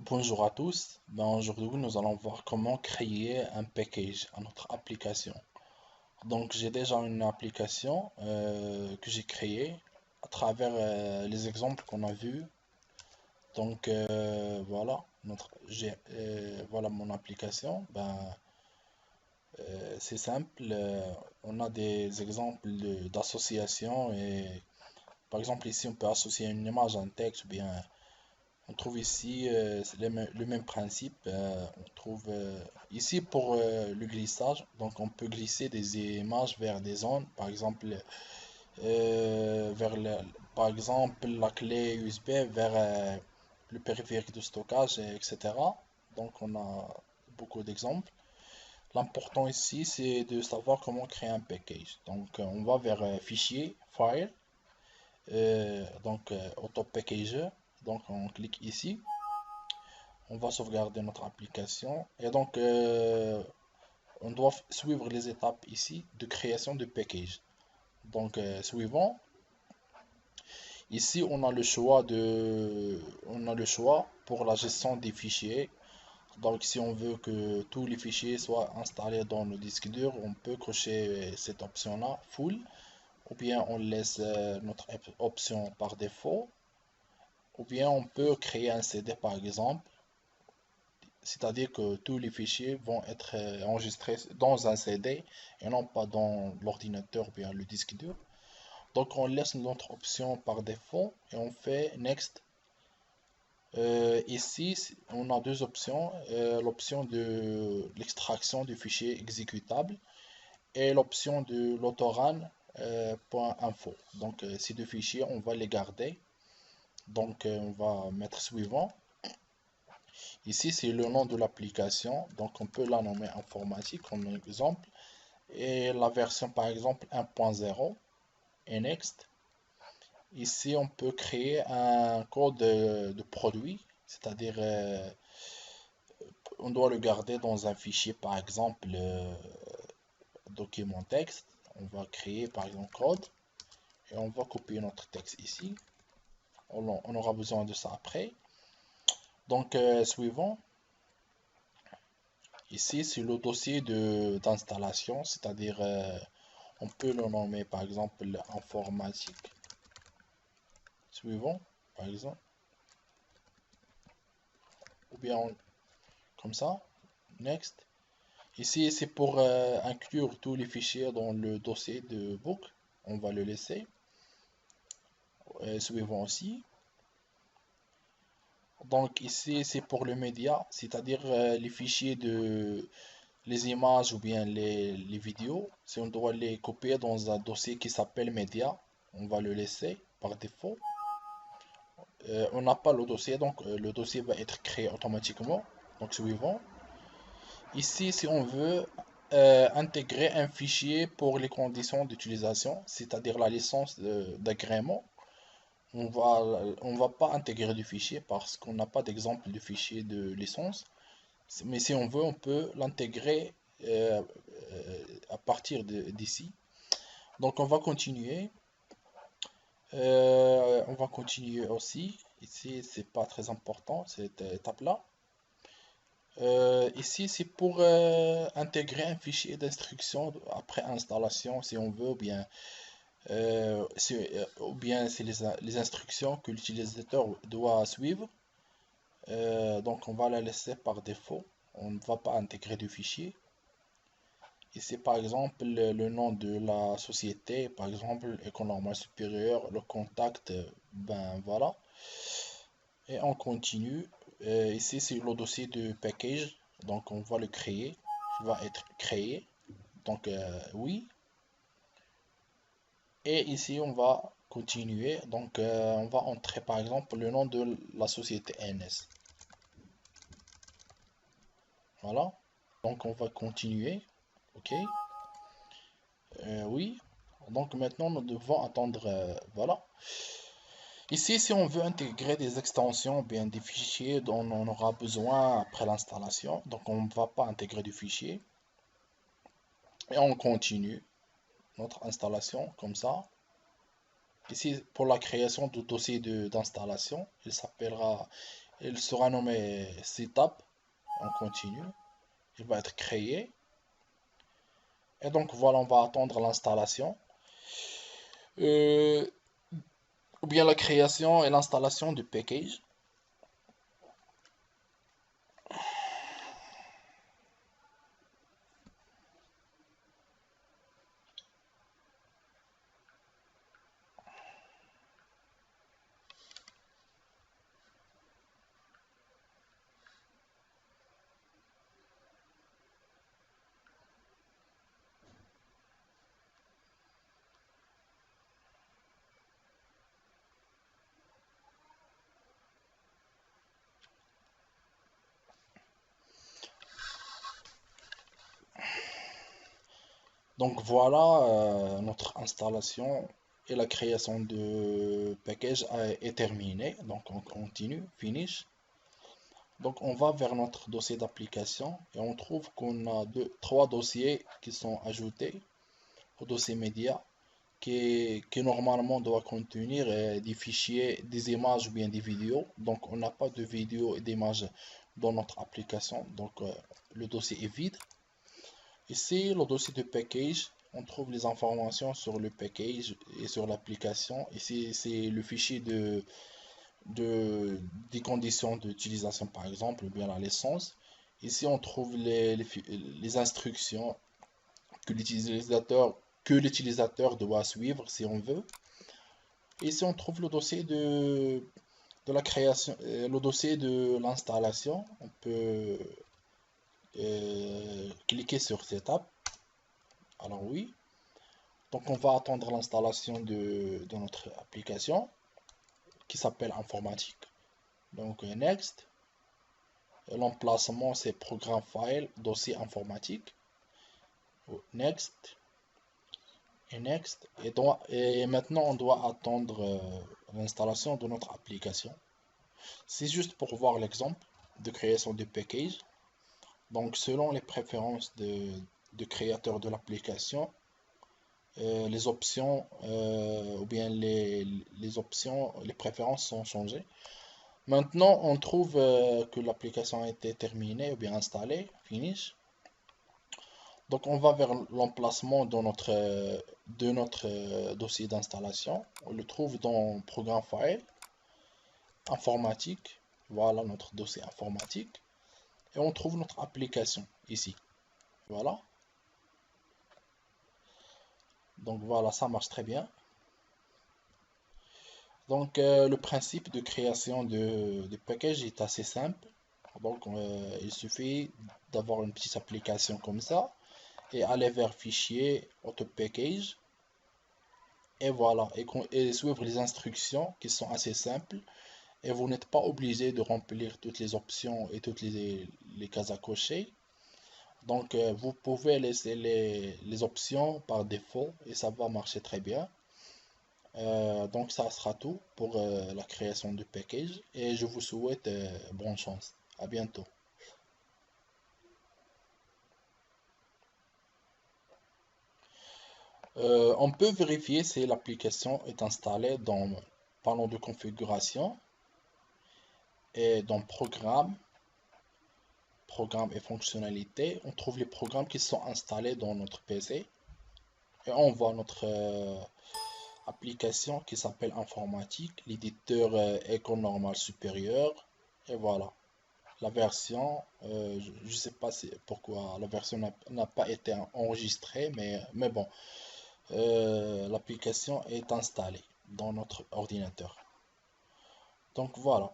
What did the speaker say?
Bonjour à tous. Aujourd'hui, nous allons voir comment créer un package à notre application. Donc, j'ai déjà une application que j'ai créée à travers les exemples qu'on a vus. Donc, voilà, voilà mon application. C'est simple. On a des exemples d'association et par exemple, ici, on peut associer une image, un texte ou bien on trouve ici c'est le même principe. On trouve ici pour le glissage. Donc on peut glisser des images vers des zones. Par exemple, vers par exemple la clé USB vers le périphérique de stockage, etc. Donc on a beaucoup d'exemples. L'important ici, c'est de savoir comment créer un package. Donc on va vers Fichier, File, Auto Packager. Donc on clique ici. On va sauvegarder notre application et donc on doit suivre les étapes ici de création de package. Donc suivant, ici on a le choix pour la gestion des fichiers. Donc si on veut que tous les fichiers soient installés dans le disque dur, on peut cocher cette option-là full ou bien on laisse notre option par défaut ou bien on peut créer un CD par exemple. C'est-à-dire que tous les fichiers vont être enregistrés dans un CD et non pas dans l'ordinateur ou bien le disque dur. Donc on laisse notre option par défaut et on fait Next. Ici, on a deux options. L'option de l'extraction du fichier exécutable et l'option de l'autorun .info. Donc ces deux fichiers, on va les garder. Donc on va mettre suivant. Ici, c'est le nom de l'application, donc on peut la nommer informatique comme exemple. Et la version par exemple 1.0 et next. Ici, on peut créer un code de produit, c'est-à-dire on doit le garder dans un fichier par exemple document texte. On va créer par exemple code et on va copier notre texte ici. On aura besoin de ça après. Donc, suivant. Ici, c'est le dossier d'installation, c'est-à-dire on peut le nommer par exemple informatique. Suivant, par exemple, ou bien comme ça. Next. Ici, c'est pour inclure tous les fichiers dans le dossier de book. On va le laisser. Suivant aussi. Donc ici, c'est pour le média, c'est-à-dire les fichiers de les images ou bien les vidéos. Si on doit les copier dans un dossier qui s'appelle média, on va le laisser par défaut. On n'a pas le dossier, donc le dossier va être créé automatiquement. Donc suivant. Ici, si on veut intégrer un fichier pour les conditions d'utilisation, c'est-à-dire la licence d'agrément, on va pas intégrer du fichier parce qu'on n'a pas d'exemple de fichier de licence. Mais si on veut, on peut l'intégrer à partir d'ici. Donc on va continuer. On va continuer aussi. Ici, c'est pas très important cette étape-là. Ici, c'est pour intégrer un fichier d'instruction après installation, si on veut, ou bien c'est les instructions que l'utilisateur doit suivre. Donc, on va la laisser par défaut. On ne va pas intégrer de fichier. Ici, par exemple, le nom de la société, par exemple, École normale supérieure, le contact, ben voilà. Et on continue. Ici, c'est le dossier de package. Donc, on va le créer. Il va être créé. Donc, oui. Et ici, on va continuer. Donc, on va entrer, par exemple, le nom de la société NS. Voilà. Donc, on va continuer. OK. Oui. Donc, maintenant, nous devons attendre. Voilà. Ici, si on veut intégrer des extensions, bien des fichiers dont on aura besoin après l'installation, donc on ne va pas intégrer du fichier. Et on continue notre installation comme ça. Ici, pour la création du dossier d'installation, il s'appellera Il sera nommé setup. On continue. Il va être créé. Et donc voilà, on va attendre l'installation. Euh, ou bien la création et l'installation du package. Donc voilà, notre installation et la création de package est terminée. Donc on continue, finish. Donc on va vers notre dossier d'application et on trouve qu'on a trois dossiers qui sont ajoutés au dossier média qui normalement doit contenir des fichiers, des images ou bien des vidéos. Donc on n'a pas de vidéos et d'images dans notre application. Donc le dossier est vide. Ici, le dossier de package, on trouve les informations sur le package et sur l'application. Ici, c'est le fichier des conditions d'utilisation, par exemple, ou bien la licence. Ici, on trouve les instructions que l'utilisateur doit suivre si on veut. Ici, on trouve le dossier de la création, le dossier de l'installation. On peut cliquer sur Setup. Alors oui. Donc on va attendre l'installation de notre application qui s'appelle informatique. Donc Next. L'emplacement c'est programme file, dossier informatique. Next. Et Next. Et maintenant on doit attendre l'installation de notre application. C'est juste pour voir l'exemple de création du package. Donc selon les préférences de créateur de l'application, les options ou bien les options, les préférences sont changées. Maintenant, on trouve que l'application a été terminée ou bien installée, finish. Donc, on va vers l'emplacement de notre dossier d'installation. On le trouve dans Programme File, Informatique. Voilà notre dossier informatique. Et on trouve notre application ici. Voilà. Donc voilà, ça marche très bien. Donc le principe de création de package est assez simple. Donc il suffit d'avoir une petite application comme ça et aller vers fichier auto package et voilà et suivre les instructions qui sont assez simples et vous n'êtes pas obligé de remplir toutes les options et toutes les cases à cocher. Donc vous pouvez laisser les options par défaut et ça va marcher très bien. Donc ça sera tout pour la création du package et je vous souhaite bonne chance. À bientôt. On peut vérifier si l'application est installée dans panneau de configuration et dans programme et fonctionnalités. On trouve les programmes qui sont installés dans notre PC et on voit notre application qui s'appelle informatique, l'éditeur Econ Normal Supérieur et voilà. La version, je ne sais pas pourquoi la version n'a pas été enregistrée, mais bon, l'application est installée dans notre ordinateur. Donc voilà.